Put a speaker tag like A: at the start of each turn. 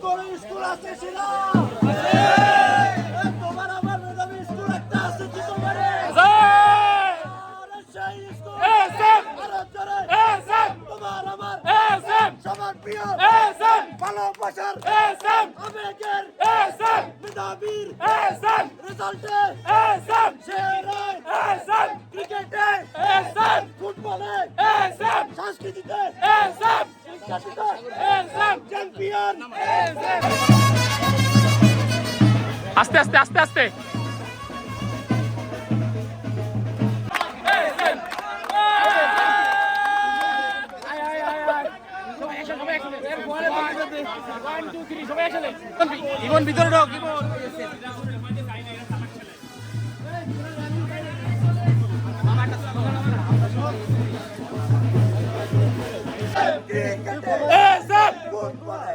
A: কোনো স্কুল আছে সেরা তোমার আমার মেধাবী স্কুল একটা আছে কি তোমার সেই স্কুল তোমার আমার সবার প্রিয় ভালোবাসার আবেগের মেধাবীর রেজাল্টে সেরা ক্রিকেটে ফুটবলে সংস্কৃতিতে চ্যাম্পিয়ন।
B: আস্তে আস্তে আস্তে আস্তে ইমন ভিতরে ঢোক ইমন।
A: ফুটবলে